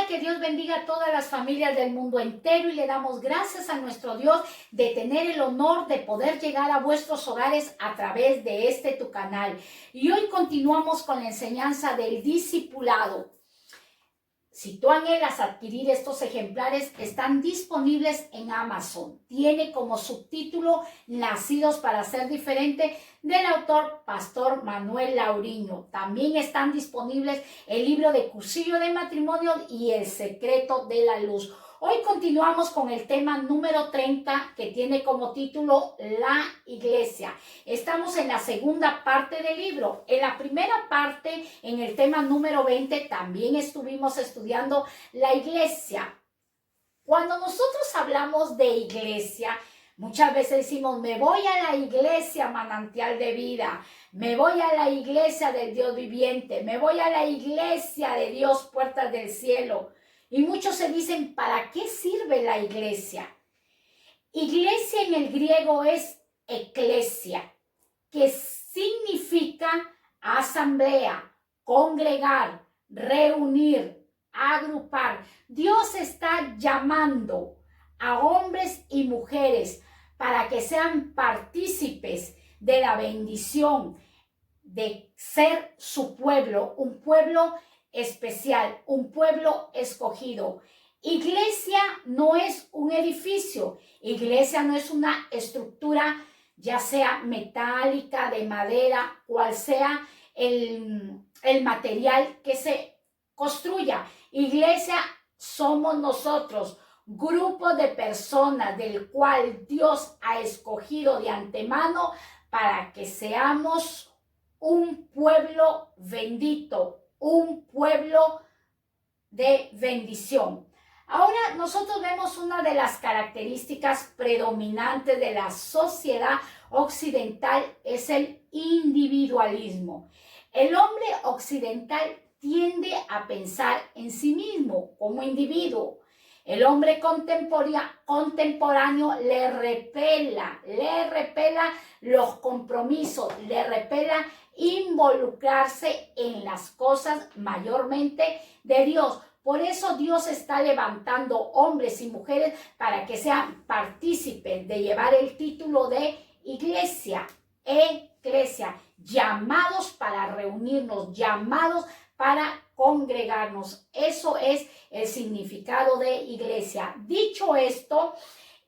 que Dios bendiga a todas las familias del mundo entero y le damos gracias a nuestro Dios de tener el honor de poder llegar a vuestros hogares a través de tu canal. Y hoy continuamos con la enseñanza del discipulado. Si tú anhelas adquirir estos ejemplares, están disponibles en Amazon. Tiene como subtítulo Nacidos para ser diferente, del autor Pastor Manuel Lauriño. También están disponibles el libro de Cursillo de Matrimonio y El Secreto de la Luz. Hoy continuamos con el tema número 30, que tiene como título La Iglesia. Estamos en la segunda parte del libro. En la primera parte, en el tema número 20, también estuvimos estudiando la iglesia. Cuando nosotros hablamos de iglesia, muchas veces decimos, me voy a la iglesia manantial de vida, me voy a la iglesia del Dios viviente, me voy a la iglesia de Dios, puertas del cielo. Y muchos se dicen, ¿para qué sirve la iglesia? Iglesia en el griego es eclesia, que significa asamblea, congregar, reunir, agrupar. Dios está llamando a hombres y mujeres para que sean partícipes de la bendición de ser su pueblo, un pueblo especial, un pueblo escogido. Iglesia no es un edificio, iglesia no es una estructura, ya sea metálica, de madera, cual sea el material que se construya. Iglesia somos nosotros, grupo de personas del cual Dios ha escogido de antemano para que seamos un pueblo bendito, un pueblo de bendición. Ahora nosotros vemos una de las características predominantes de la sociedad occidental es el individualismo. El hombre occidental tiende a pensar en sí mismo como individuo. El hombre contemporáneo le repela los compromisos, le repela involucrarse en las cosas mayormente de Dios. Por eso Dios está levantando hombres y mujeres para que sean partícipes de llevar el título de iglesia, eclesia, llamados para reunirnos, llamados para congregarnos. Eso es el significado de iglesia. Dicho esto,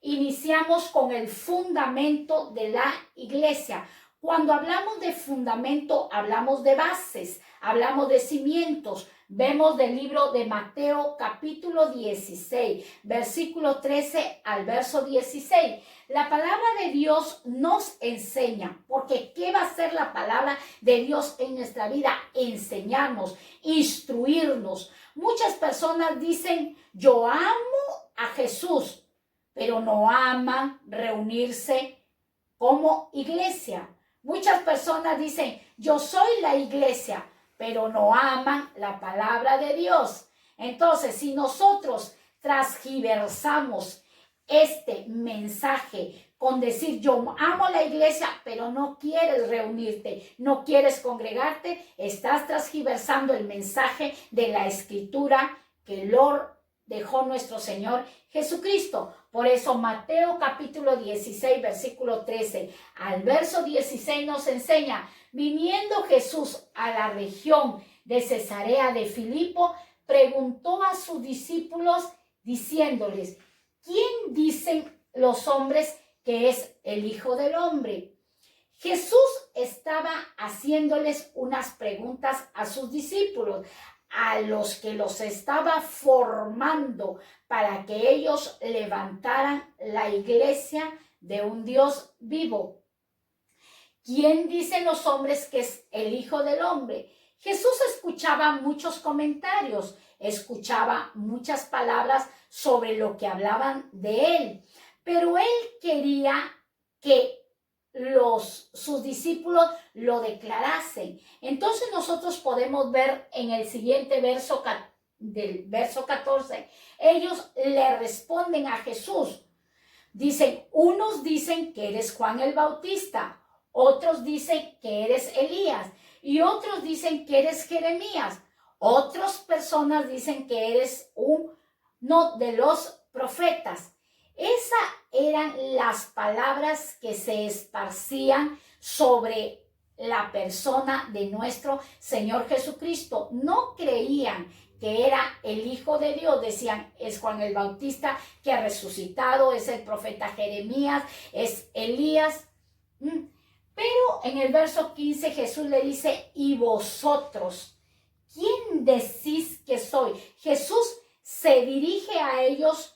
iniciamos con el fundamento de la iglesia. Cuando hablamos de fundamento, hablamos de bases, hablamos de cimientos. Vemos del libro de Mateo capítulo 16, versículo 13 al verso 16. La palabra de Dios nos enseña, porque ¿qué va a hacer la palabra de Dios en nuestra vida? Enseñarnos, instruirnos. Muchas personas dicen, yo amo a Jesús, pero no aman reunirse como iglesia. Muchas personas dicen, yo soy la iglesia, pero no aman la palabra de Dios. Entonces, si nosotros transgiversamos este mensaje con decir, yo amo la iglesia, pero no quieres reunirte, no quieres congregarte, estás transgiversando el mensaje de la escritura que Lord dejó nuestro Señor Jesucristo. Por eso Mateo capítulo 16, versículo 13 al verso 16 nos enseña, viniendo Jesús a la región de Cesarea de Filipo, preguntó a sus discípulos diciéndoles, ¿quién dicen los hombres que es el Hijo del Hombre? Jesús estaba haciéndoles unas preguntas a sus discípulos, a los que los estaba formando para que ellos levantaran la iglesia de un Dios vivo. ¿Quién dicen los hombres que es el Hijo del Hombre? Jesús escuchaba muchos comentarios, escuchaba muchas palabras sobre lo que hablaban de él, pero él quería que sus discípulos lo declarasen. Entonces nosotros podemos ver en el siguiente verso del verso 14, ellos le responden a Jesús. Dicen, unos dicen que eres Juan el Bautista, otros dicen que eres Elías y otros dicen que eres Jeremías Otras personas dicen que eres uno de los profetas. Esas eran las palabras que se esparcían sobre la persona de nuestro Señor Jesucristo. No creían que era el Hijo de Dios. Decían, es Juan el Bautista que ha resucitado, es el profeta Jeremías, es Elías. Pero en el verso 15 Jesús le dice, ¿y vosotros quién decís que soy? Jesús se dirige a ellos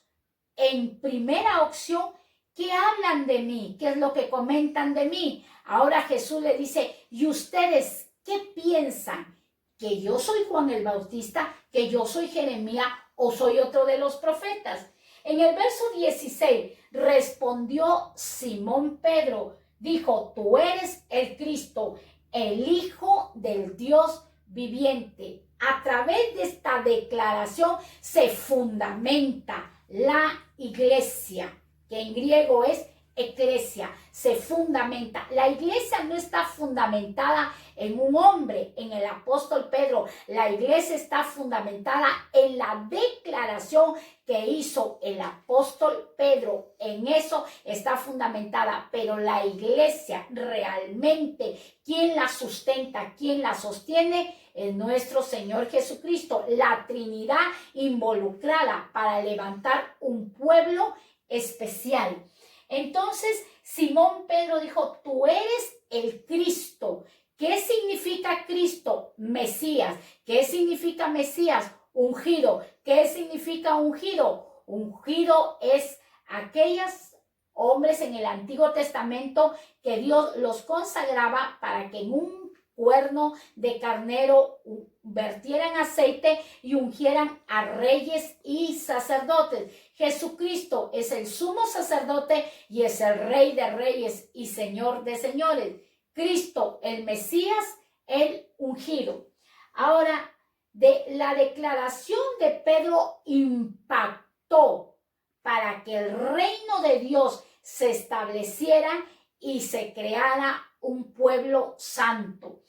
en primera opción. ¿Qué hablan de mí? ¿Qué es lo que comentan de mí? Ahora Jesús le dice, ¿y ustedes qué piensan? ¿Que yo soy Juan el Bautista? ¿Que yo soy Jeremías? ¿O soy otro de los profetas? En el verso 16 respondió Simón Pedro, dijo, tú eres el Cristo, el Hijo del Dios viviente. A través de esta declaración se fundamenta la iglesia, que en griego es eclesia, se fundamenta. La iglesia no está fundamentada en un hombre, en el apóstol Pedro. La iglesia está fundamentada en la declaración que hizo el apóstol Pedro. En eso está fundamentada. Pero la iglesia realmente, ¿quién la sustenta? ¿Quién la sostiene? Es nuestro Señor Jesucristo. La Trinidad involucrada para levantar un pueblo especial. Entonces Simón Pedro dijo, tú eres el Cristo. ¿Qué significa Cristo? Mesías. ¿Qué significa Mesías? Ungido. ¿Qué significa ungido? Ungido es aquellos hombres en el Antiguo Testamento que Dios los consagraba para que en un cuerno de carnero vertieran aceite y ungieran a reyes y sacerdotes. Jesucristo es el sumo sacerdote y es el Rey de reyes y Señor de señores. Cristo, el Mesías, el ungido. Ahora, la declaración de Pedro impactó para que el reino de Dios se estableciera y se creara un pueblo santo.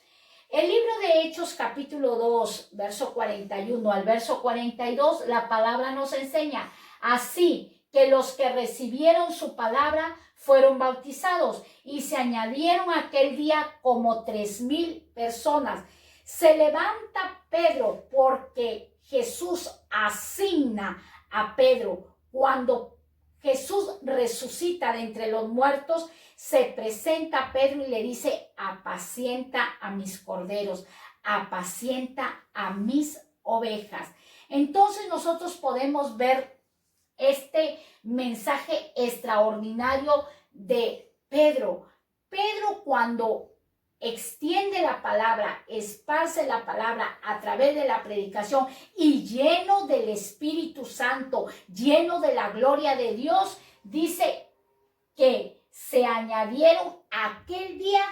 El libro de Hechos capítulo 2, verso 41 al verso 42, la palabra nos enseña, así que los que recibieron su palabra fueron bautizados y se añadieron aquel día como 3,000 personas. Se levanta Pedro porque Jesús asigna a Pedro. Cuando Jesús resucita de entre los muertos, se presenta a Pedro y le dice, apacienta a mis corderos, apacienta a mis ovejas. Entonces nosotros podemos ver este mensaje extraordinario de Pedro. Pedro, cuando extiende la palabra, esparce la palabra a través de la predicación y lleno del Espíritu Santo, lleno de la gloria de Dios, dice que se añadieron aquel día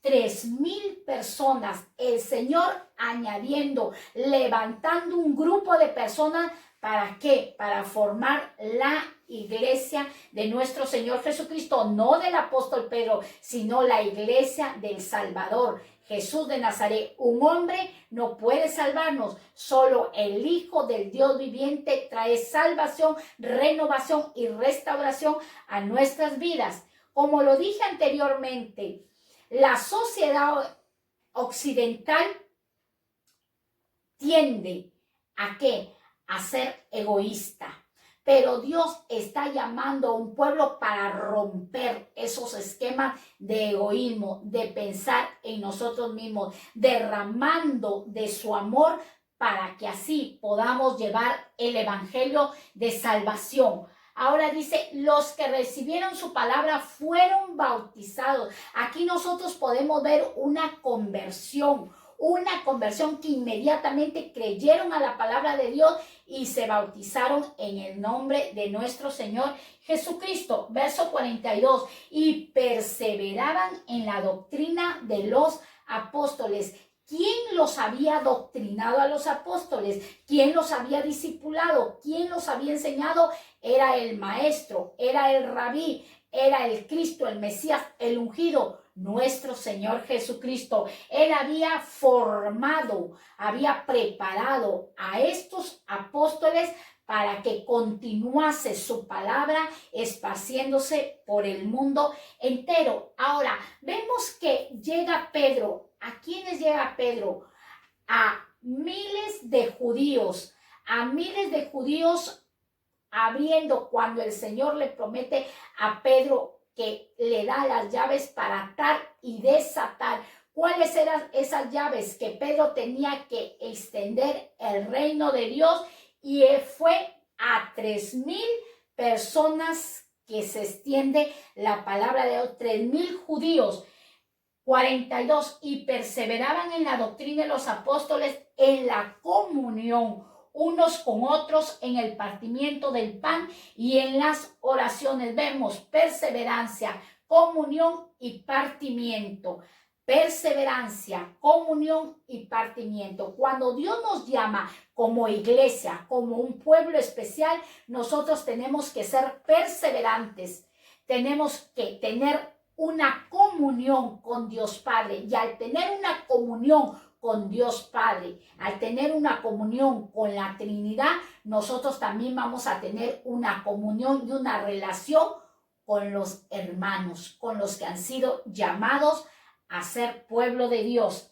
3,000 personas. El Señor añadiendo, levantando un grupo de personas. ¿Para qué? Para formar la iglesia de nuestro Señor Jesucristo, no del apóstol Pedro, sino la iglesia del Salvador, Jesús de Nazaret. Un hombre no puede salvarnos, solo el Hijo del Dios viviente trae salvación, renovación y restauración a nuestras vidas. Como lo dije anteriormente, la sociedad occidental tiende ¿a qué? A ser egoísta. Pero Dios está llamando a un pueblo para romper esos esquemas de egoísmo, de pensar en nosotros mismos, derramando de su amor para que así podamos llevar el evangelio de salvación. Ahora dice, los que recibieron su palabra fueron bautizados. Aquí nosotros podemos ver una conversión que inmediatamente creyeron a la palabra de Dios y se bautizaron en el nombre de nuestro Señor Jesucristo. Verso 42, y perseveraban en la doctrina de los apóstoles. ¿Quién los había doctrinado a los apóstoles? ¿Quién los había discipulado? ¿Quién los había enseñado? Era el maestro, era el rabí, era el Cristo, el Mesías, el ungido, nuestro Señor Jesucristo. Él había formado, había preparado a estos apóstoles para que continuase su palabra esparciéndose por el mundo entero. Ahora, vemos que llega Pedro. ¿A quiénes llega Pedro? A miles de judíos, cuando el Señor le promete a Pedro que le da las llaves para atar y desatar. ¿Cuáles eran esas llaves? Que Pedro tenía que extender el reino de Dios, y fue a 3,000 personas que se extiende la palabra de Dios, 3,000 judíos. 42, y perseveraban en la doctrina de los apóstoles, en la comunión unos con otros, en el partimiento del pan y en las oraciones. Vemos perseverancia, comunión y partimiento. Perseverancia, comunión y partimiento. Cuando Dios nos llama como iglesia, como un pueblo especial, nosotros tenemos que ser perseverantes. Tenemos que tener una comunión con Dios Padre, y al tener una comunión con Dios Padre, al tener una comunión con la Trinidad, nosotros también vamos a tener una comunión y una relación con los hermanos, con los que han sido llamados a ser pueblo de Dios.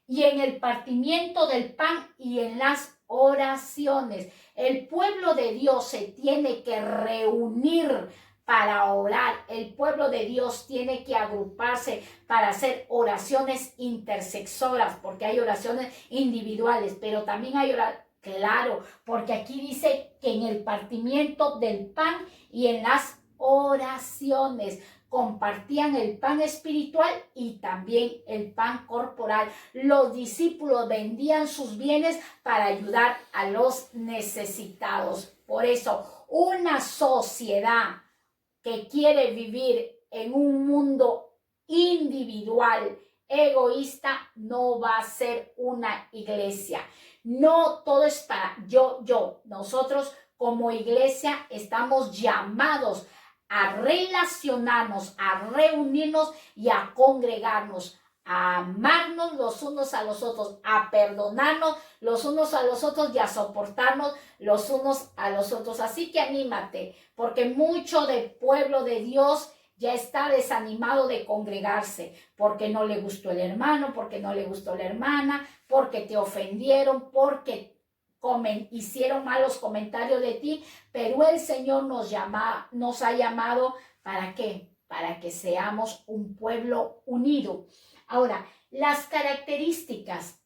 Y en el partimiento del pan y en las oraciones, el pueblo de Dios se tiene que reunir para orar. El pueblo de Dios tiene que agruparse para hacer oraciones intercesoras, porque hay oraciones individuales, pero también hay oraciones, claro, porque aquí dice que en el partimiento del pan y en las oraciones compartían el pan espiritual y también el pan corporal. Los discípulos vendían sus bienes para ayudar a los necesitados. Por eso, una sociedad que quiere vivir en un mundo individual, egoísta, no va a ser una iglesia. No todo es para yo. Nosotros como iglesia estamos llamados a relacionarnos, a reunirnos y a congregarnos, a amarnos los unos a los otros, a perdonarnos los unos a los otros y a soportarnos los unos a los otros. Así que anímate, porque mucho del pueblo de Dios ya está desanimado de congregarse, porque no le gustó el hermano, porque no le gustó la hermana, porque te ofendieron, porque hicieron malos comentarios de ti, pero el Señor nos ha llamado, ¿para qué? Para que seamos un pueblo unido. Ahora, las características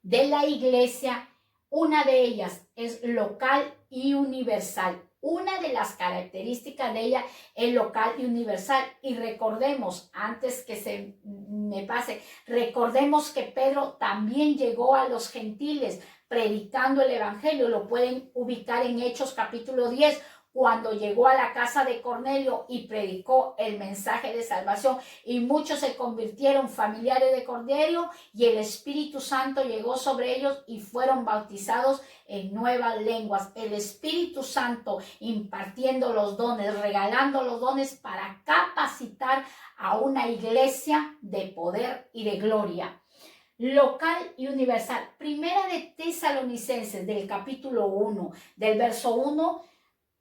de la iglesia, una de ellas es local y universal. Una de las características de ella es local y universal. Y recordemos, antes que se me pase, recordemos que Pedro también llegó a los gentiles predicando el evangelio. Lo pueden ubicar en Hechos capítulo 10, cuando llegó a la casa de Cornelio y predicó el mensaje de salvación, y muchos se convirtieron familiares de Cornelio, y el Espíritu Santo llegó sobre ellos y fueron bautizados en nuevas lenguas. El Espíritu Santo impartiendo los dones, regalando los dones para capacitar a una iglesia de poder y de gloria. Local y universal. Primera de Tesalonicenses, del capítulo 1, del verso 1,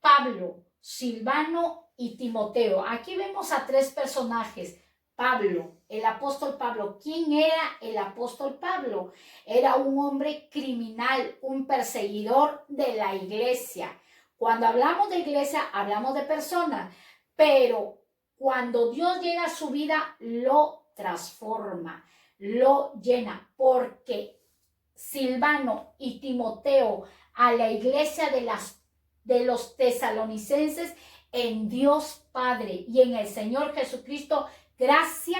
Pablo, Silvano y Timoteo. Aquí vemos a tres personajes. Pablo, el apóstol Pablo. ¿Quién era el apóstol Pablo? Era un hombre criminal, un perseguidor de la iglesia. Cuando hablamos de iglesia, hablamos de personas, pero cuando Dios llega a su vida, lo transforma, lo llena, porque Silvano y Timoteo a la iglesia de los tesalonicenses, en Dios Padre y en el Señor Jesucristo, gracia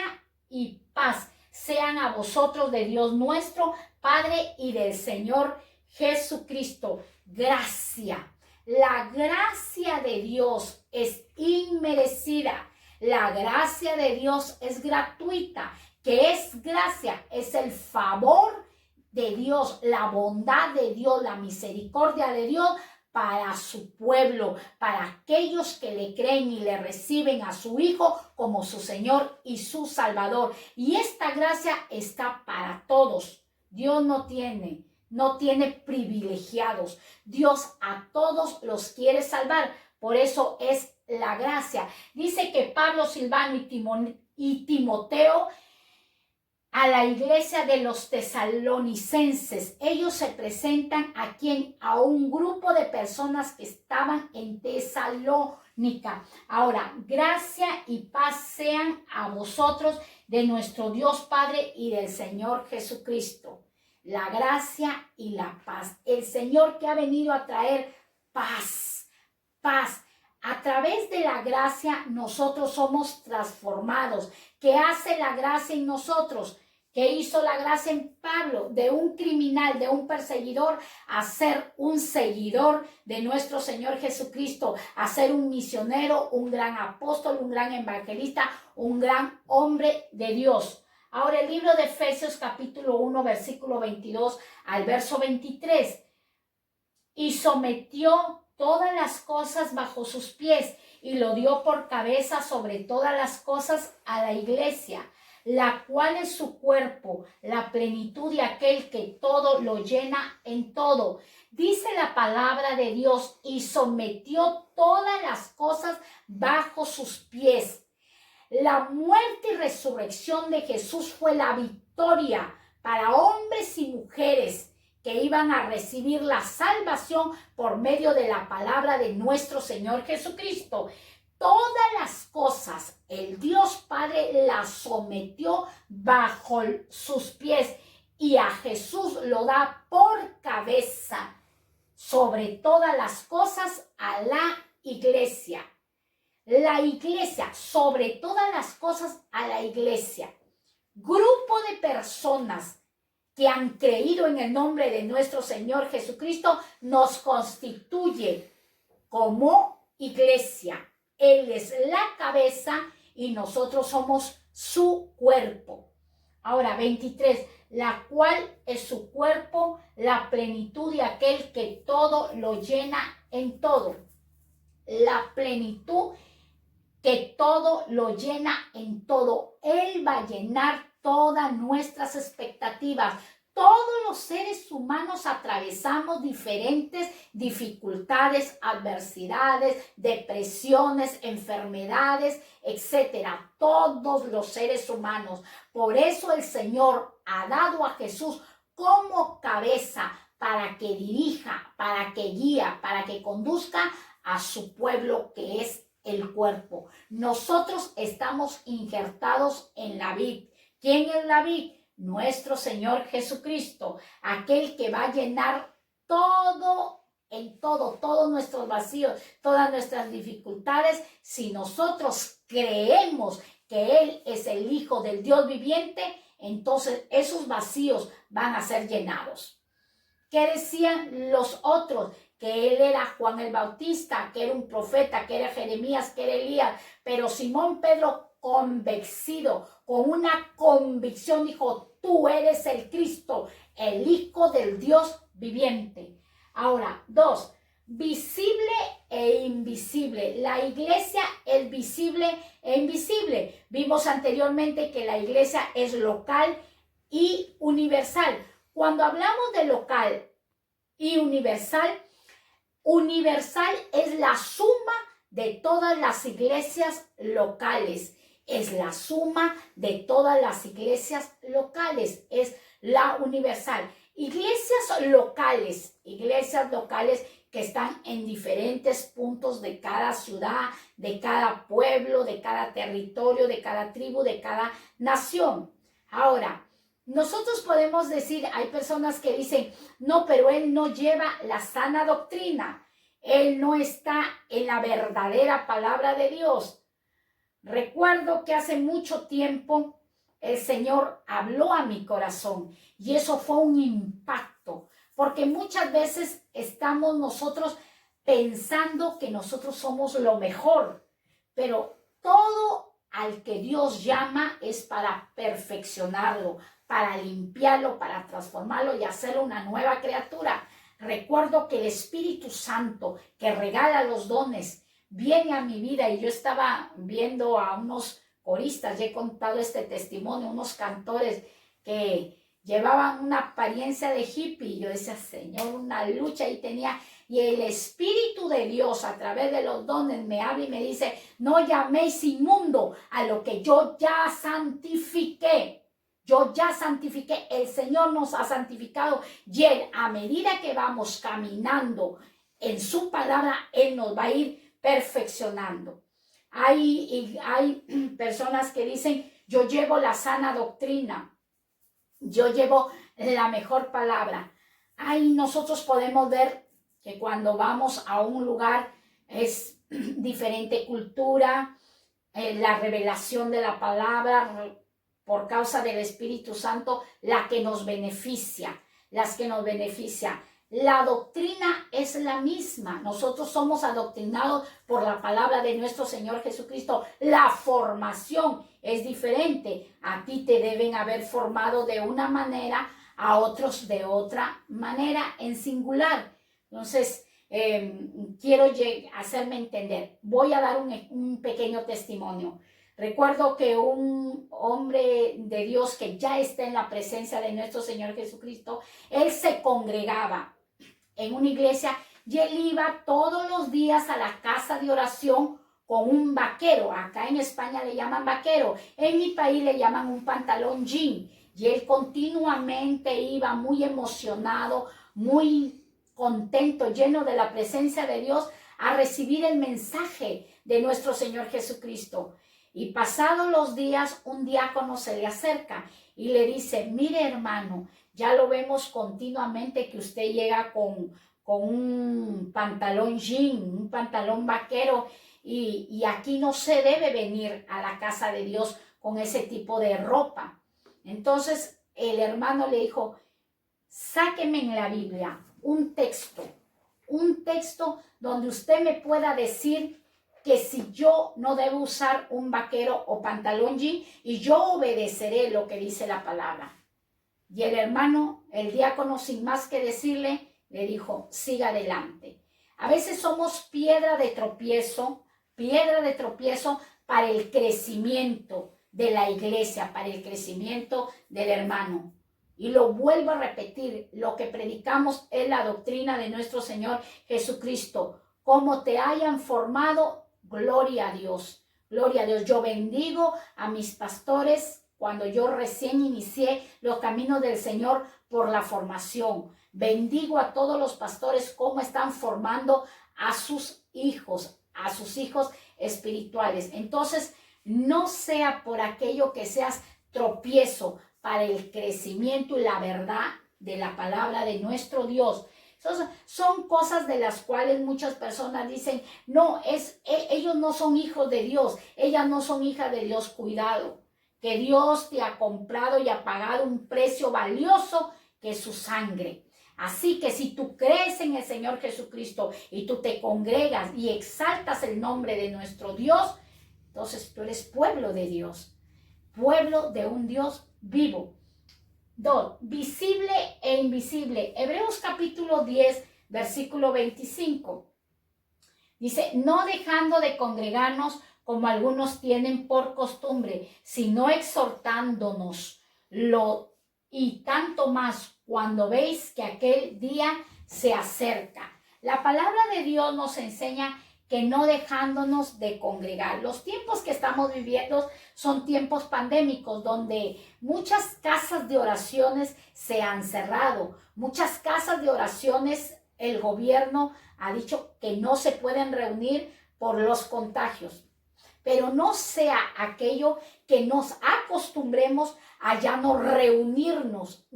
y paz sean a vosotros de Dios nuestro Padre y del Señor Jesucristo. Gracia. La gracia de Dios es inmerecida. La gracia de Dios es gratuita. ¿Qué es gracia? Es el favor de Dios, la bondad de Dios, la misericordia de Dios para su pueblo, para aquellos que le creen y le reciben a su Hijo como su Señor y su Salvador. Y esta gracia está para todos. Dios no tiene privilegiados. Dios a todos los quiere salvar. Por eso es la gracia. Dice que Pablo, Silvano y Timoteo a la iglesia de los tesalonicenses. Ellos se presentan aquí a un grupo de personas que estaban en Tesalónica. Ahora, gracia y paz sean a vosotros de nuestro Dios Padre y del Señor Jesucristo. La gracia y la paz. El Señor que ha venido a traer paz. A través de la gracia nosotros somos transformados. ¿Qué hace la gracia en nosotros? ¿Qué hizo la gracia en Pablo? De un criminal, de un perseguidor, a ser un seguidor de nuestro Señor Jesucristo, a ser un misionero, un gran apóstol, un gran evangelista, un gran hombre de Dios. Ahora el libro de Efesios capítulo 1, versículo 22 al verso 23. Y sometió todas las cosas bajo sus pies y lo dio por cabeza sobre todas las cosas a la iglesia, la cual es su cuerpo, la plenitud de aquel que todo lo llena en todo. Dice la palabra de Dios, y sometió todas las cosas bajo sus pies. La muerte y resurrección de Jesús fue la victoria para hombres y mujeres que iban a recibir la salvación por medio de la palabra de nuestro Señor Jesucristo. Todas las cosas, el Dios Padre las sometió bajo sus pies y a Jesús lo da por cabeza sobre todas las cosas a la iglesia. La iglesia, sobre todas las cosas a la iglesia. Grupo de personas que han creído en el nombre de nuestro Señor Jesucristo, nos constituye como iglesia. Él es la cabeza y nosotros somos su cuerpo. Ahora, 23, la cual es su cuerpo, la plenitud de aquel que todo lo llena en todo. La plenitud que todo lo llena en todo. Él va a llenar todas nuestras expectativas. Todos los seres humanos atravesamos diferentes dificultades, adversidades, depresiones, enfermedades, etcétera. Todos los seres humanos. Por eso el Señor ha dado a Jesús como cabeza para que dirija, para que guía, para que conduzca a su pueblo que es el cuerpo. Nosotros estamos injertados en la vid. ¿Quién es la vid? Nuestro Señor Jesucristo, aquel que va a llenar todo, en todo, todos nuestros vacíos, todas nuestras dificultades, si nosotros creemos que Él es el Hijo del Dios viviente, entonces esos vacíos van a ser llenados. ¿Qué decían los otros? Que Él era Juan el Bautista, que era un profeta, que era Jeremías, que era Elías, pero Simón Pedro, convencido, con una convicción, dijo: tú eres el Cristo, el Hijo del Dios viviente. Ahora, 2, visible e invisible. La iglesia es visible e invisible. Vimos anteriormente que la iglesia es local y universal. Cuando hablamos de local y universal, universal es la suma de todas las iglesias locales. Es la suma de todas las iglesias locales. Es la universal. Iglesias locales que están en diferentes puntos de cada ciudad, de cada pueblo, de cada territorio, de cada tribu, de cada nación. Ahora, nosotros podemos decir, hay personas que dicen, no, pero él no lleva la sana doctrina. Él no está en la verdadera palabra de Dios. Recuerdo que hace mucho tiempo el Señor habló a mi corazón y eso fue un impacto, porque muchas veces estamos nosotros pensando que nosotros somos lo mejor, pero todo al que Dios llama es para perfeccionarlo, para limpiarlo, para transformarlo y hacerlo una nueva criatura. recuerdo que el Espíritu Santo que regala los dones viene a mi vida, y yo estaba viendo a unos coristas, ya he contado este testimonio, unos cantores que llevaban una apariencia de hippie, y yo decía, Señor, una lucha ahí tenía, y el Espíritu de Dios a través de los dones me habla y me dice, no llaméis inmundo a lo que yo ya santifiqué. Yo ya santifiqué, el Señor nos ha santificado, y Él, a medida que vamos caminando en su palabra, Él nos va a ir perfeccionando. Hay personas que dicen, yo llevo la sana doctrina, yo llevo la mejor palabra. Ahí nosotros podemos ver que cuando vamos a un lugar es diferente cultura, la revelación de la palabra por causa del Espíritu Santo, la que nos beneficia, las que nos beneficia. La doctrina es la misma. Nosotros somos adoctrinados por la palabra de nuestro Señor Jesucristo. La formación es diferente. A ti te deben haber formado de una manera, a otros de otra manera, en singular. Entonces, quiero hacerme entender. Voy a dar un pequeño testimonio. Recuerdo que un hombre de Dios que ya está en la presencia de nuestro Señor Jesucristo, él se congregaba en una iglesia y él iba todos los días a la casa de oración con un vaquero. Acá en España le llaman vaquero, en mi país le llaman un pantalón jean. Y él continuamente iba muy emocionado, muy contento, lleno de la presencia de Dios, a recibir el mensaje de nuestro Señor Jesucristo. Y pasados los días, un diácono se le acerca y le dice, mire hermano, ya lo vemos continuamente que usted llega con un pantalón jean, un pantalón vaquero, y aquí no se debe venir a la casa de Dios con ese tipo de ropa. Entonces el hermano le dijo, sáqueme en la Biblia un texto donde usted me pueda decir que si yo no debo usar un vaquero o pantalón jean, y yo obedeceré lo que dice la palabra. Y el hermano, el diácono, sin más que decirle, le dijo, siga adelante. A veces somos piedra de tropiezo para el crecimiento de la iglesia, para el crecimiento del hermano. Y lo vuelvo a repetir, lo que predicamos es la doctrina de nuestro Señor Jesucristo. Como te hayan formado, gloria a Dios, gloria a Dios. Yo bendigo a mis pastores cuando yo recién inicié los caminos del Señor por la formación. Bendigo a todos los pastores cómo están formando a sus hijos espirituales. Entonces, no sea por aquello que seas tropiezo para el crecimiento y la verdad de la palabra de nuestro Dios. Son cosas de las cuales muchas personas dicen, no, ellos no son hijos de Dios, ellas no son hijas de Dios. Cuidado, que Dios te ha comprado y ha pagado un precio valioso que es su sangre. Así que si tú crees en el Señor Jesucristo y tú te congregas y exaltas el nombre de nuestro Dios, entonces tú eres pueblo de Dios, pueblo de un Dios vivo. 2. Visible e invisible. Hebreos capítulo 10, versículo 25. Dice, no dejando de congregarnos como algunos tienen por costumbre, sino exhortándonos, y tanto más cuando veis que aquel día se acerca. La palabra de Dios nos enseña que no dejándonos de congregar. Los tiempos que estamos viviendo son tiempos pandémicos, donde muchas casas de oraciones se han cerrado. Muchas casas de oraciones, el gobierno ha dicho que no se pueden reunir por los contagios. Pero no sea aquello que nos acostumbremos a ya no reunirnos,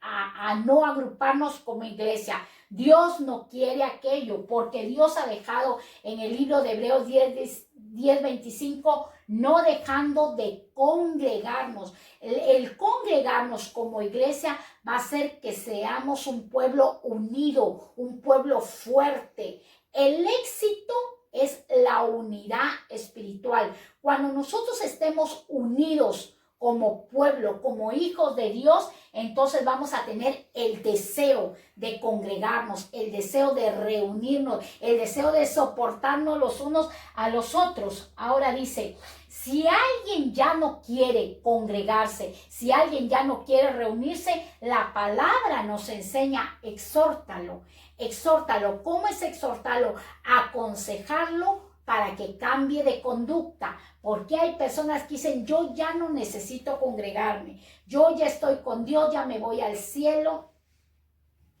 a no agruparnos como iglesia. Dios no quiere aquello, porque Dios ha dejado en el libro de Hebreos 10:25, no dejando de congregarnos. El congregarnos como iglesia va a hacer que seamos un pueblo unido, un pueblo fuerte. El éxito es la unidad espiritual. Cuando nosotros estemos unidos como pueblo, como hijos de Dios, entonces vamos a tener el deseo de congregarnos, el deseo de reunirnos, el deseo de soportarnos los unos a los otros. Ahora dice, si alguien ya no quiere congregarse, si alguien ya no quiere reunirse, la palabra nos enseña, exhórtalo, exhórtalo. ¿Cómo es exhortarlo? Aconsejarlo para que cambie de conducta, porque hay personas que dicen, yo ya no necesito congregarme, yo ya estoy con Dios, ya me voy al cielo.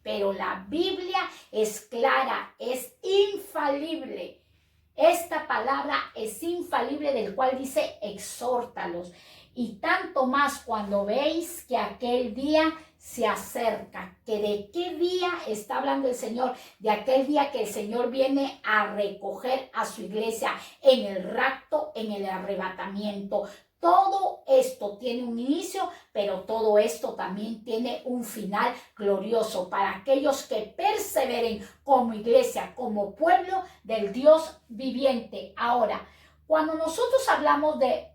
Pero la Biblia es clara, es infalible. Esta palabra es infalible, del cual dice, exhórtalos. Y tanto más cuando veis que aquel día se acerca. ¿Que de qué día está hablando el Señor? De aquel día que el Señor viene a recoger a su iglesia en el rapto, en el arrebatamiento. Todo esto tiene un inicio, pero todo esto también tiene un final glorioso para aquellos que perseveren como iglesia, como pueblo del Dios viviente. Ahora, cuando nosotros hablamos de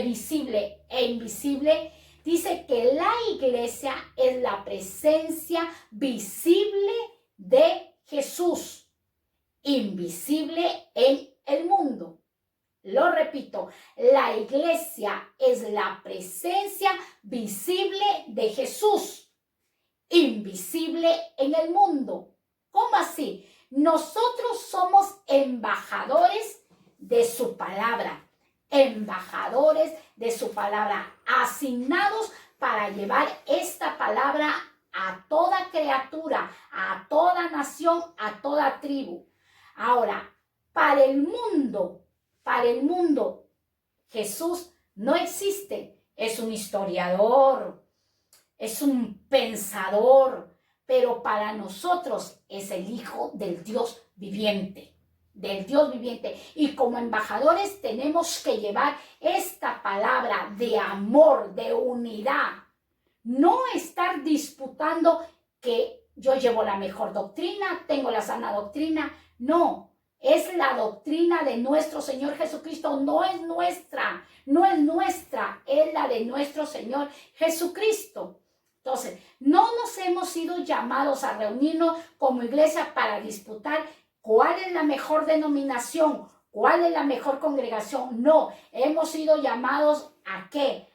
visible e invisible, dice que la iglesia es la presencia visible de Jesús, invisible en el mundo. Lo repito, la iglesia es la presencia visible de Jesús, invisible en el mundo. ¿Cómo así? Nosotros somos embajadores de su palabra, embajadores de su palabra, asignados para llevar esta palabra a toda criatura, a toda nación, a toda tribu. Ahora, para el mundo, Jesús no existe. Es un historiador, es un pensador, pero para nosotros es el Hijo del Dios viviente, del Dios viviente. Y como embajadores tenemos que llevar esta palabra de amor, de unidad. No estar disputando que yo llevo la mejor doctrina, tengo la sana doctrina. No, es la doctrina de nuestro Señor Jesucristo, no es nuestra, es la de nuestro Señor Jesucristo. Entonces, no nos hemos sido llamados a reunirnos como iglesia para disputar cuál es la mejor denominación, cuál es la mejor congregación. No, hemos sido llamados ¿a qué?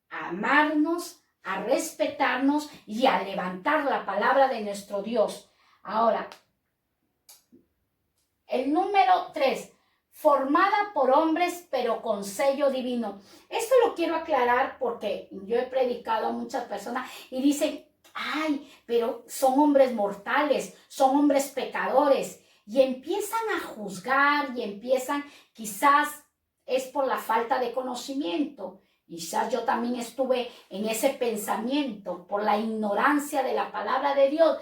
A amarnos, a respetarnos y a levantar la palabra de nuestro Dios. Ahora, el número 3, formada por hombres pero con sello divino. Esto lo quiero aclarar porque yo he predicado a muchas personas y dicen, ay, pero son hombres mortales, son hombres pecadores. Y empiezan a juzgar y empiezan, quizás es por la falta de conocimiento. Quizás yo también estuve en ese pensamiento por la ignorancia de la palabra de Dios.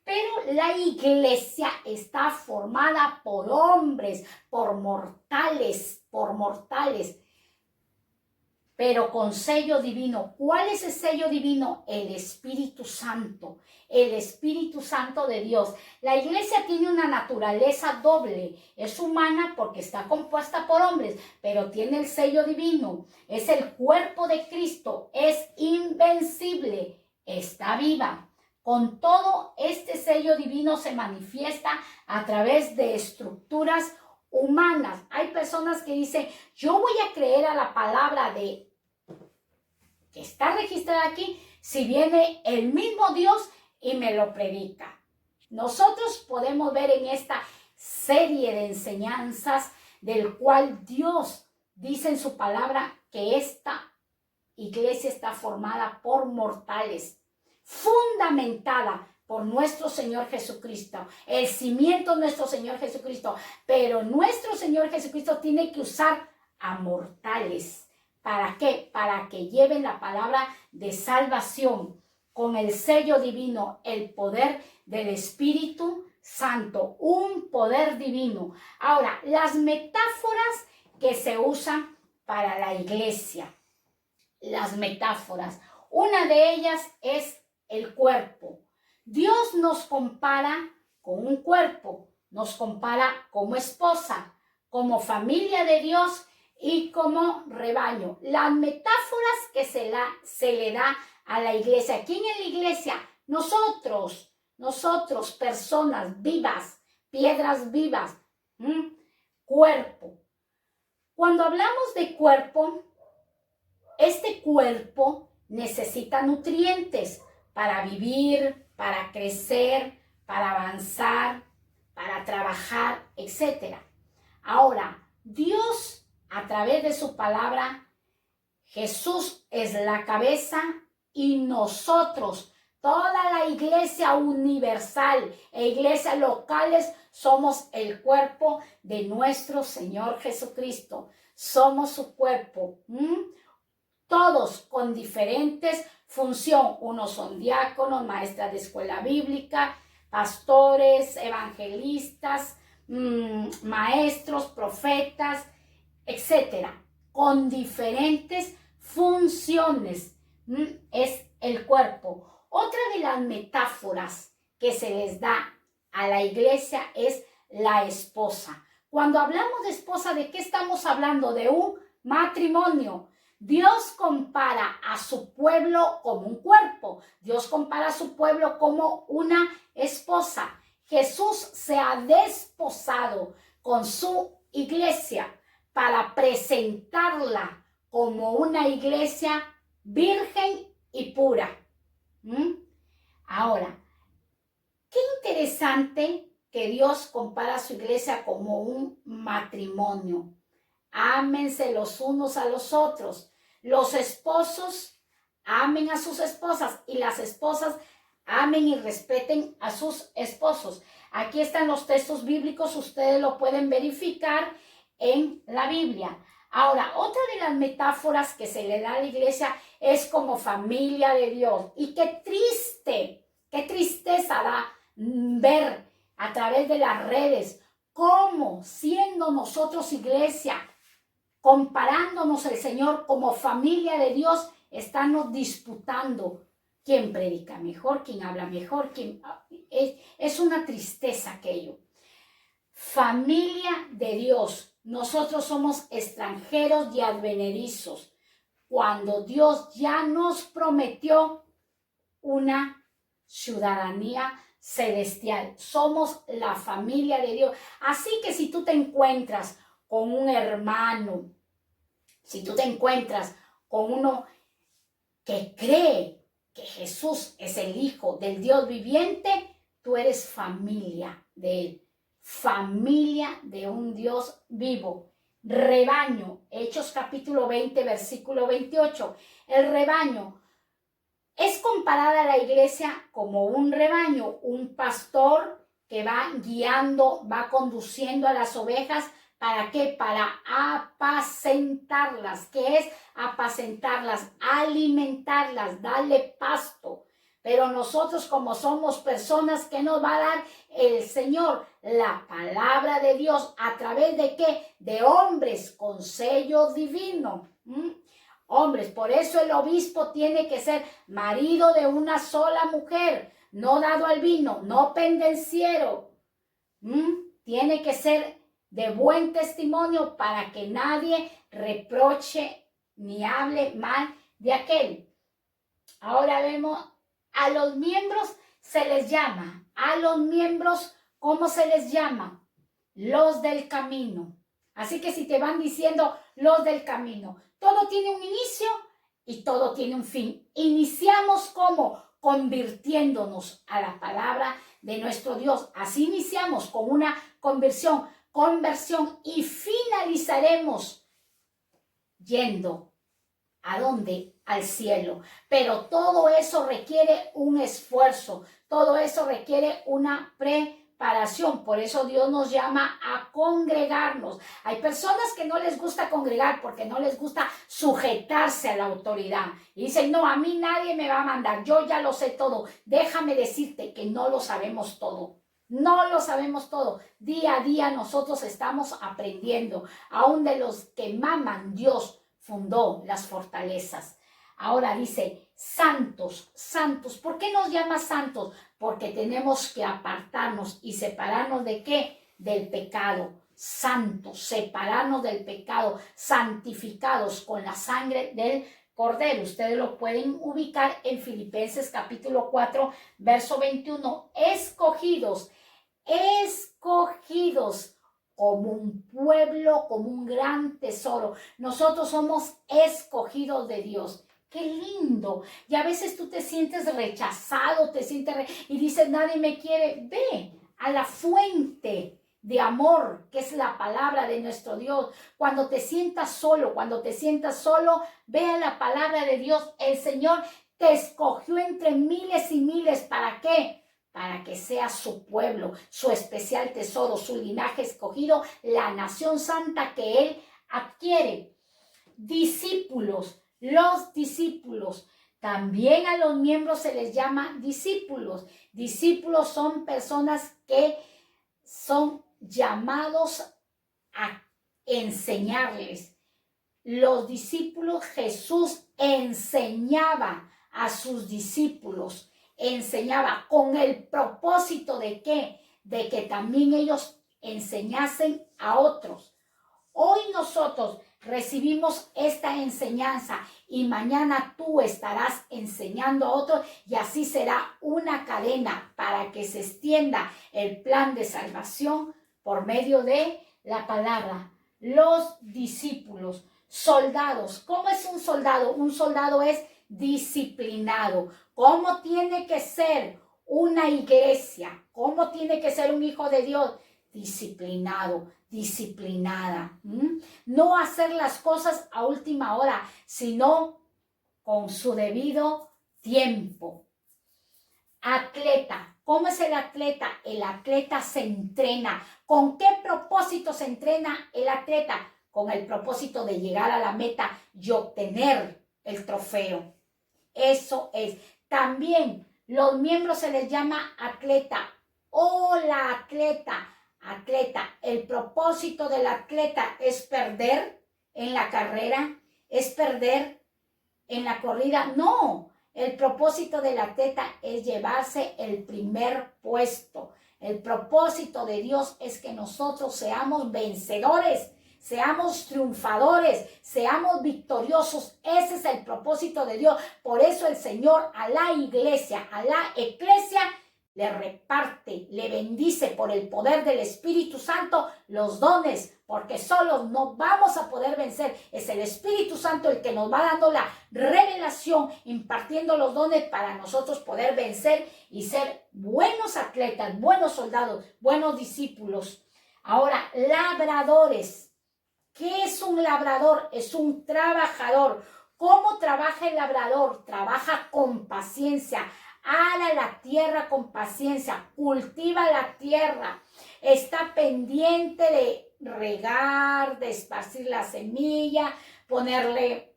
Pero la iglesia está formada por hombres, por mortales, pero con sello divino. ¿Cuál es el sello divino? El Espíritu Santo de Dios. La iglesia tiene una naturaleza doble. Es humana porque está compuesta por hombres, pero tiene el sello divino. Es el cuerpo de Cristo, es invencible, está viva. Con todo, este sello divino se manifiesta a través de estructuras humanas. Hay personas que dicen, yo voy a creer a la palabra de que está registrada aquí si viene el mismo Dios y me lo predica. Nosotros podemos ver en esta serie de enseñanzas del cual Dios dice en su palabra que esta iglesia está formada por mortales, fundamentada por nuestro Señor Jesucristo. El cimiento es nuestro Señor Jesucristo, pero nuestro Señor Jesucristo tiene que usar a mortales. ¿Para qué? Para que lleven la palabra de salvación con el sello divino, el poder del Espíritu Santo, un poder divino. Ahora, las metáforas que se usan para la iglesia, las metáforas, una de ellas es el cuerpo. Dios nos compara con un cuerpo, nos compara como esposa, como familia de Dios y como rebaño. Las metáforas que se le da a la iglesia. ¿Quién es la iglesia? Nosotros, personas vivas, piedras vivas, cuerpo. Cuando hablamos de cuerpo, este cuerpo necesita nutrientes para vivir, para crecer, para avanzar, para trabajar, etc. Ahora, Dios, a través de su palabra, Jesús es la cabeza y nosotros, toda la iglesia universal e iglesias locales, somos el cuerpo de nuestro Señor Jesucristo. Somos su cuerpo. Todos con diferentes funciones. Unos son diáconos, maestras de escuela bíblica, pastores, evangelistas, maestros, profetas, etcétera, con diferentes funciones. Es el cuerpo. Otra de las metáforas que se les da a la iglesia es la esposa. Cuando hablamos de esposa, ¿de qué estamos hablando? De un matrimonio. Dios compara a su pueblo como un cuerpo. Dios compara a su pueblo como una esposa. Jesús se ha desposado con su iglesia para presentarla como una iglesia virgen y pura. Ahora, qué interesante que Dios compara a su iglesia como un matrimonio. Ámense los unos a los otros. Los esposos amen a sus esposas y las esposas amen y respeten a sus esposos. Aquí están los textos bíblicos, ustedes lo pueden verificar en la Biblia. Ahora, otra de las metáforas que se le da a la iglesia es como familia de Dios. Y qué tristeza da ver a través de las redes cómo, siendo nosotros iglesia, comparándonos el Señor como familia de Dios, estamos disputando quién predica mejor, quién habla mejor, es una tristeza aquello. Familia de Dios. Nosotros somos extranjeros y advenedizos. Cuando Dios ya nos prometió una ciudadanía celestial. Somos la familia de Dios. Así que si tú te encuentras con un hermano, si tú te encuentras con uno que cree que Jesús es el Hijo del Dios viviente, tú eres familia de Él. Familia de un Dios vivo. Rebaño, Hechos capítulo 20, versículo 28. El rebaño es comparada a la iglesia como un rebaño, un pastor que va guiando, va conduciendo a las ovejas. ¿Para qué? Para apacentarlas. ¿Qué es apacentarlas? Alimentarlas, darle pasto. Pero nosotros, como somos personas, ¿qué nos va a dar el Señor? La palabra de Dios. ¿A través de qué? De hombres con sello divino. Hombres, por eso el obispo tiene que ser marido de una sola mujer, no dado al vino, no pendenciero. Tiene que ser de buen testimonio para que nadie reproche ni hable mal de aquel. Ahora vemos, a los miembros se les llama, a los miembros, ¿cómo se les llama? Los del camino. Así que si te van diciendo los del camino, todo tiene un inicio y todo tiene un fin. Iniciamos como convirtiéndonos a la palabra de nuestro Dios. Así iniciamos con una conversión y finalizaremos yendo ¿a dónde? Al cielo. Pero todo eso requiere un esfuerzo, todo eso requiere una preparación. Por eso Dios nos llama a congregarnos. Hay personas que no les gusta congregar porque no les gusta sujetarse a la autoridad. Y dicen, no, a mí nadie me va a mandar, yo ya lo sé todo. Déjame decirte que no lo sabemos todo. No lo sabemos todo. Día a día nosotros estamos aprendiendo. Aún de los que maman, Dios fundó las fortalezas. Ahora dice, santos, santos. ¿Por qué nos llama santos? Porque tenemos que apartarnos y separarnos ¿de qué? Del pecado. santos, separarnos del pecado, santificados con la sangre del Cordero. Ustedes lo pueden ubicar en Filipenses capítulo 4, verso 21. Escogidos como un pueblo, como un gran tesoro. Nosotros somos escogidos de Dios. ¡Qué lindo! Y a veces tú te sientes rechazado, y dices, nadie me quiere. Ve a la fuente de amor, que es la palabra de nuestro Dios. Cuando te sientas solo, ve a la palabra de Dios. El Señor te escogió entre miles y miles. ¿Para qué? Para que seas su pueblo, su especial tesoro, su linaje escogido, la nación santa que Él adquiere. Discípulos, los discípulos. También a los miembros se les llama discípulos. Discípulos son personas que son llamados a enseñarles. Los discípulos, Jesús enseñaba a sus discípulos. Enseñaba con el propósito de ¿qué? De que también ellos enseñasen a otros. Hoy nosotros recibimos esta enseñanza y mañana tú estarás enseñando a otros y así será una cadena para que se extienda el plan de salvación por medio de la palabra. Los discípulos, soldados. ¿Cómo es un soldado? Un soldado es disciplinado. ¿Cómo tiene que ser una iglesia? ¿Cómo tiene que ser un hijo de Dios? Disciplinado, disciplinada. No hacer las cosas a última hora, sino con su debido tiempo. Atleta. ¿Cómo es el atleta? El atleta se entrena. ¿Con qué propósito se entrena el atleta? Con el propósito de llegar a la meta y obtener el trofeo. Eso es. También los miembros se les llama atleta o la atleta. Atleta, el propósito del atleta es perder en la carrera, es perder en la corrida. No, el propósito del atleta es llevarse el primer puesto. El propósito de Dios es que nosotros seamos vencedores, seamos triunfadores, seamos victoriosos. Ese es el propósito de Dios. Por eso el Señor a la iglesia, a la eclesia, le reparte, le bendice por el poder del Espíritu Santo los dones, porque solos no vamos a poder vencer. Es el Espíritu Santo el que nos va dando la revelación, impartiendo los dones para nosotros poder vencer y ser buenos atletas, buenos soldados, buenos discípulos. Ahora, labradores. ¿Qué es un labrador? Es un trabajador. ¿Cómo trabaja el labrador? Trabaja con paciencia. Ara la tierra con paciencia, cultiva la tierra, está pendiente de regar, de esparcir la semilla, ponerle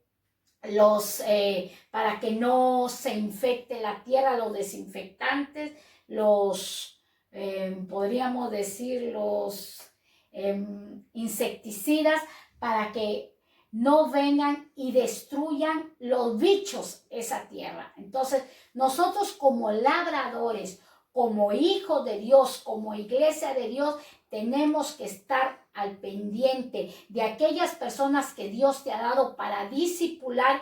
para que no se infecte la tierra, los desinfectantes, podríamos decir, los insecticidas, para que no vengan y destruyan los bichos esa tierra. Entonces, nosotros como labradores, como hijos de Dios, como iglesia de Dios, tenemos que estar al pendiente de aquellas personas que Dios te ha dado para discipular,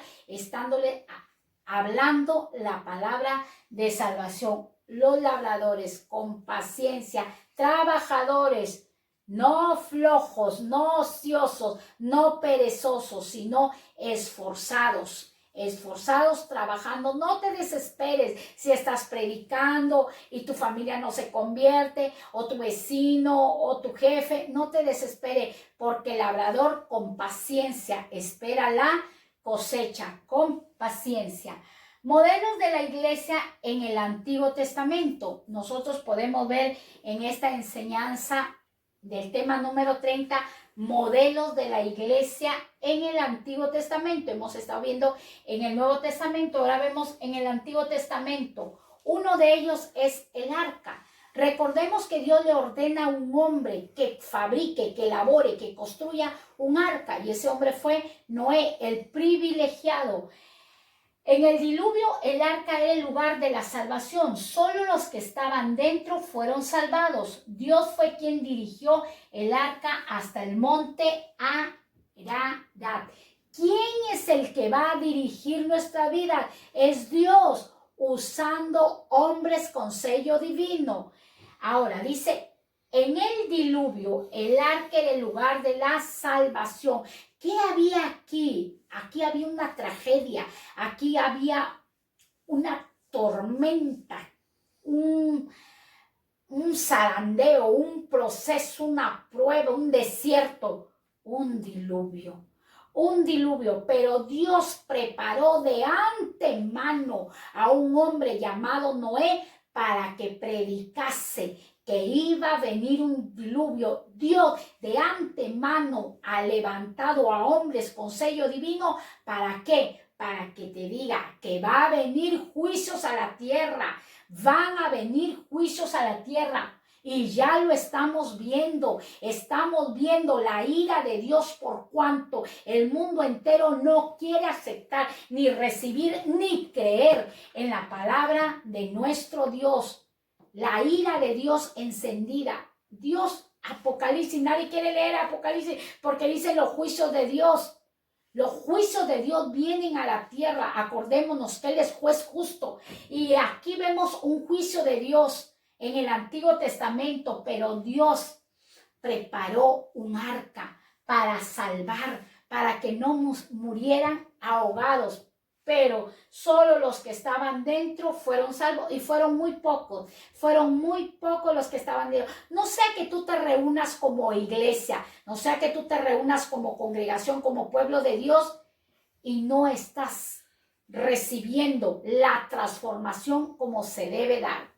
hablando la palabra de salvación. Los labradores con paciencia, trabajadores, no flojos, no ociosos, no perezosos, sino esforzados. Esforzados trabajando. No te desesperes si estás predicando y tu familia no se convierte, o tu vecino o tu jefe. No te desesperes, porque el labrador con paciencia espera la cosecha, con paciencia. Modelos de la iglesia en el Antiguo Testamento. Nosotros podemos ver en esta enseñanza del tema número 30, modelos de la iglesia en el Antiguo Testamento. Hemos estado viendo en el Nuevo Testamento, ahora vemos en el Antiguo Testamento. Uno de ellos es el arca. Recordemos que Dios le ordena a un hombre que fabrique, que elabore, que construya un arca, y ese hombre fue Noé, el privilegiado. En el diluvio, el arca era el lugar de la salvación. Solo los que estaban dentro fueron salvados. Dios fue quien dirigió el arca hasta el monte Ararat. ¿Quién es el que va a dirigir nuestra vida? Es Dios, usando hombres con sello divino. Ahora dice, en el diluvio, el arca era el lugar de la salvación. ¿Qué había aquí? Aquí había una tragedia, aquí había una tormenta, un zarandeo, un proceso, una prueba, un desierto, un diluvio. Un diluvio, pero Dios preparó de antemano a un hombre llamado Noé para que predicase que iba a venir un diluvio. Dios de antemano ha levantado a hombres con sello divino. ¿Para qué? Para que te diga que va a venir juicios a la tierra. Van a venir juicios a la tierra. Y ya lo estamos viendo la ira de Dios por cuanto el mundo entero no quiere aceptar, ni recibir, ni creer en la palabra de nuestro Dios. La ira de Dios encendida. Dios, Apocalipsis, nadie quiere leer Apocalipsis porque dice los juicios de Dios. Los juicios de Dios vienen a la tierra. Acordémonos que Él es juez justo. Y aquí vemos un juicio de Dios en el Antiguo Testamento, pero Dios preparó un arca para salvar, para que no murieran ahogados. Pero solo los que estaban dentro fueron salvos y fueron muy pocos los que estaban dentro. No sea que tú te reúnas como iglesia, no sea que tú te reúnas como congregación, como pueblo de Dios y no estás recibiendo la transformación como se debe dar.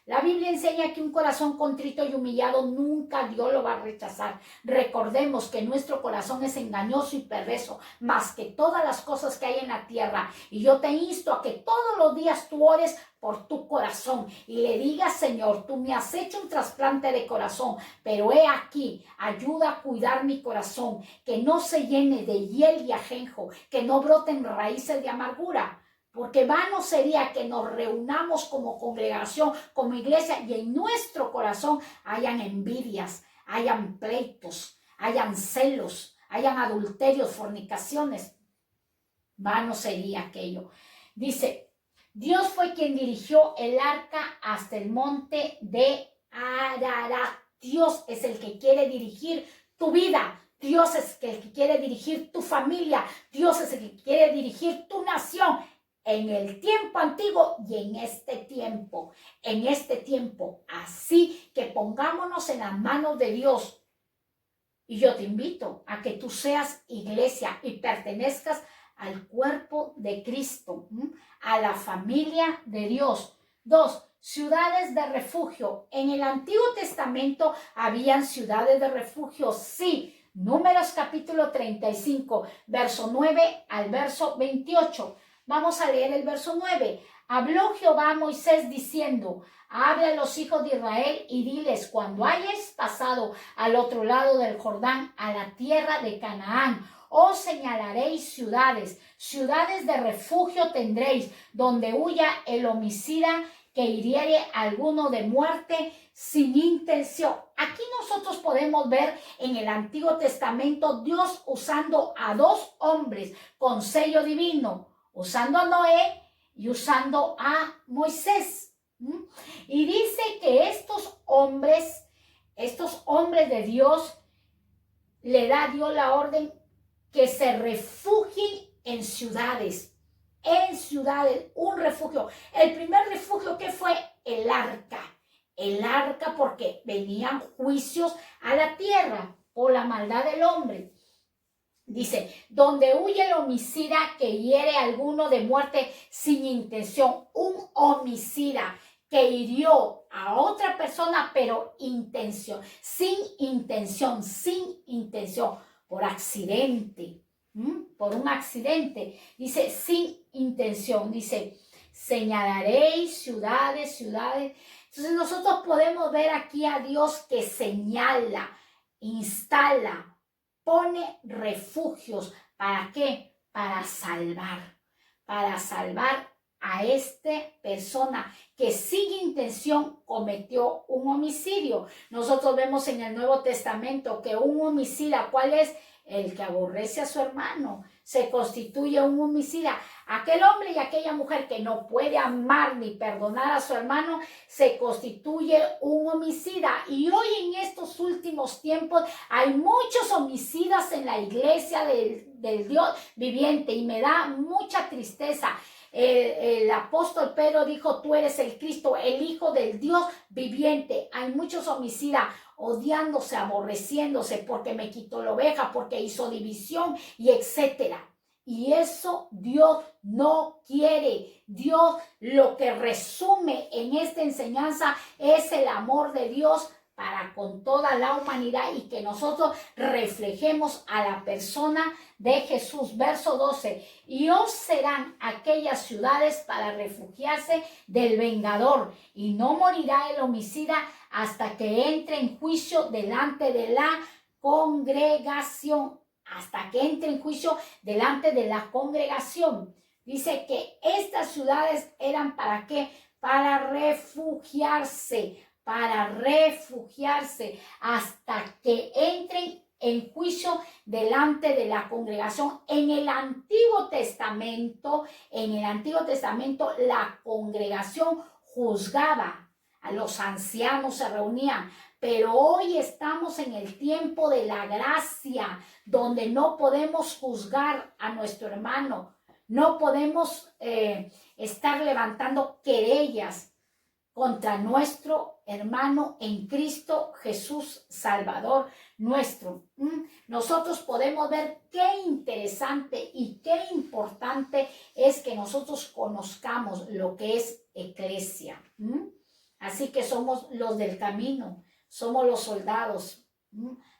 La Biblia enseña que un corazón contrito y humillado nunca Dios lo va a rechazar. Recordemos que nuestro corazón es engañoso y perverso, más que todas las cosas que hay en la tierra. Y yo te insto a que todos los días tú ores por tu corazón y le digas, Señor, tú me has hecho un trasplante de corazón, pero he aquí, ayuda a cuidar mi corazón, que no se llene de hiel y ajenjo, que no broten raíces de amargura. Porque vano sería que nos reunamos como congregación, como iglesia, y en nuestro corazón hayan envidias, hayan pleitos, hayan celos, hayan adulterios, fornicaciones. Vano sería aquello. Dice, Dios fue quien dirigió el arca hasta el monte de Ararat. Dios es el que quiere dirigir tu vida. Dios es el que quiere dirigir tu familia. Dios es el que quiere dirigir tu nación. En el tiempo antiguo y en este tiempo, así que pongámonos en las manos de Dios. Y yo te invito a que tú seas iglesia y pertenezcas al cuerpo de Cristo, a la familia de Dios. 2, ciudades de refugio. En el Antiguo Testamento habían ciudades de refugio, sí. Números capítulo 35, verso 9 al verso 28. Vamos a leer el verso 9. Habló Jehová a Moisés diciendo, habla a los hijos de Israel y diles, cuando hayáis pasado al otro lado del Jordán, a la tierra de Canaán, os señalaréis ciudades, ciudades de refugio tendréis, donde huya el homicida que hiriere a alguno de muerte sin intención. Aquí nosotros podemos ver en el Antiguo Testamento Dios usando a dos hombres con sello divino, usando a Noé y usando a Moisés. Y dice que estos hombres de Dios, le da Dios la orden que se refugien en ciudades, un refugio. El primer refugio que fue el arca porque venían juicios a la tierra por la maldad del hombre. Dice, donde huye el homicida que hiere a alguno de muerte sin intención, un homicida que hirió a otra persona, pero sin intención, por accidente, por un accidente. Dice, sin intención, dice, señalaréis ciudades. Entonces nosotros podemos ver aquí a Dios que señala, instala, pone refugios. ¿Para qué? Para salvar, para salvar a esta persona que sin intención cometió un homicidio. Nosotros vemos en el Nuevo Testamento que un homicida, ¿cuál es? El que aborrece a su hermano, se constituye un homicida. Aquel hombre y aquella mujer que no puede amar ni perdonar a su hermano, se constituye un homicida. Y hoy en estos últimos tiempos hay muchos homicidas en la iglesia del Dios viviente y me da mucha tristeza. El apóstol Pedro dijo, tú eres el Cristo, el Hijo del Dios viviente. Hay muchos homicidas odiándose, aborreciéndose porque me quitó la oveja, porque hizo división y etcétera. Y eso Dios no quiere. Dios lo que resume en esta enseñanza es el amor de Dios para con toda la humanidad y que nosotros reflejemos a la persona de Jesús. Verso 12. Y os serán aquellas ciudades para refugiarse del vengador, y no morirá el homicida hasta que entre en juicio delante de la congregación. Hasta que entre en juicio delante de la congregación. Dice que estas ciudades eran ¿para qué? Para refugiarse hasta que entren en juicio delante de la congregación. En el Antiguo Testamento, la congregación juzgaba, a los ancianos se reunían, pero hoy estamos en el tiempo de la gracia, donde no podemos juzgar a nuestro hermano, no podemos estar levantando querellas contra nuestro hermano en Cristo Jesús, Salvador nuestro. Nosotros podemos ver qué interesante y qué importante es que nosotros conozcamos lo que es iglesia. Así que somos los del camino, somos los soldados,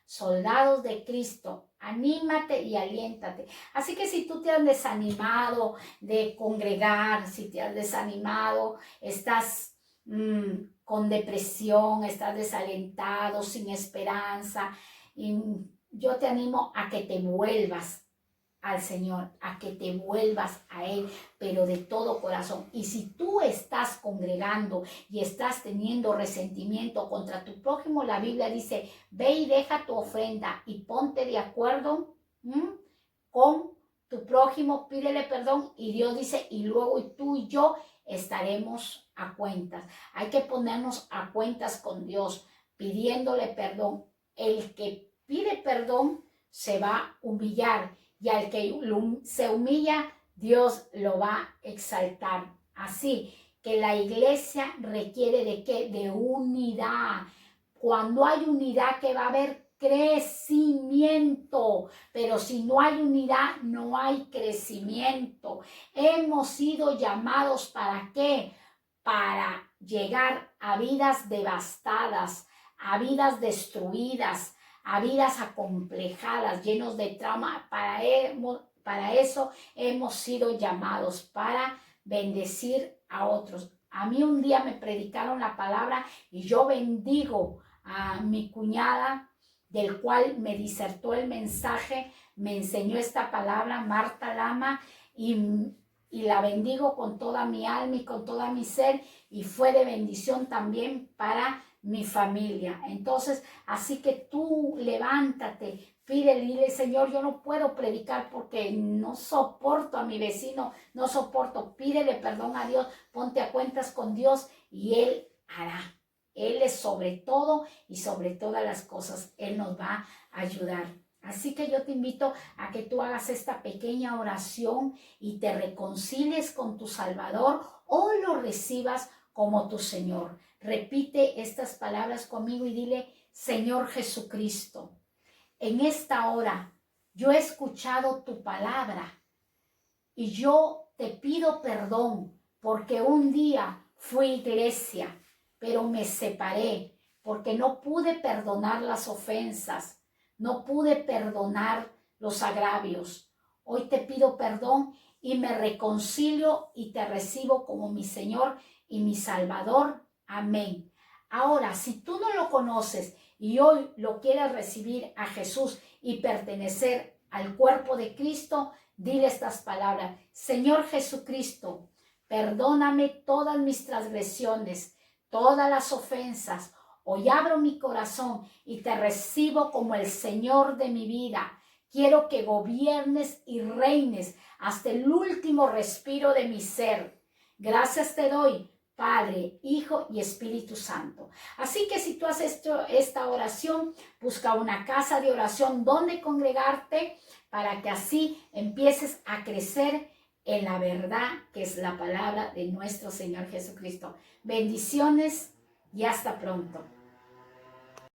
soldados de Cristo. Anímate y aliéntate. Así que si tú te has desanimado de congregar, si te has desanimado, estás con depresión, estás desalentado, sin esperanza, y yo te animo a que te vuelvas al Señor, a que te vuelvas a Él, pero de todo corazón. Y si tú estás congregando y estás teniendo resentimiento contra tu prójimo, la Biblia dice, ve y deja tu ofrenda y ponte de acuerdo con tu prójimo, pídele perdón, y Dios dice, y luego tú y yo estaremos a cuentas. Hay que ponernos a cuentas con Dios, pidiéndole perdón. El que pide perdón se va a humillar, y al que se humilla, Dios lo va a exaltar. Así que la iglesia requiere ¿de qué? De unidad. Cuando hay unidad, ¿qué va a haber? Crecimiento. Pero si no hay unidad, no hay crecimiento. Hemos sido llamados ¿para qué? Para llegar a vidas devastadas, a vidas destruidas, a vidas acomplejadas, llenos de trauma. Para eso hemos sido llamados, para bendecir a otros. A mí un día me predicaron la palabra y yo bendigo a mi cuñada, del cual me disertó el mensaje, me enseñó esta palabra, Marta Lama, y la bendigo con toda mi alma y con toda mi ser, y fue de bendición también para mi familia. Entonces, así que tú levántate, pídele, dile, Señor, yo no puedo predicar porque no soporto a mi vecino, no soporto, pídele perdón a Dios, ponte a cuentas con Dios y Él hará. Él es sobre todo y sobre todas las cosas, Él nos va a ayudar. Así que yo te invito a que tú hagas esta pequeña oración y te reconcilies con tu Salvador o lo recibas como tu Señor. Repite estas palabras conmigo y dile, Señor Jesucristo, en esta hora yo he escuchado tu palabra y yo te pido perdón porque un día fui iglesia, pero me separé porque no pude perdonar las ofensas, no pude perdonar los agravios. Hoy te pido perdón y me reconcilio y te recibo como mi Señor y mi Salvador. Amén. Ahora, si tú no lo conoces y hoy lo quieres recibir a Jesús y pertenecer al cuerpo de Cristo, Dile estas palabras: Señor Jesucristo, perdóname todas mis transgresiones, todas las ofensas. Hoy abro mi corazón y te recibo como el Señor de mi vida. Quiero que gobiernes y reines hasta el último respiro de mi ser. Gracias te doy, Padre, Hijo y Espíritu Santo. Así que si tú has hecho esta oración, busca una casa de oración donde congregarte para que así empieces a crecer en la verdad que es la palabra de nuestro Señor Jesucristo. Bendiciones y hasta pronto.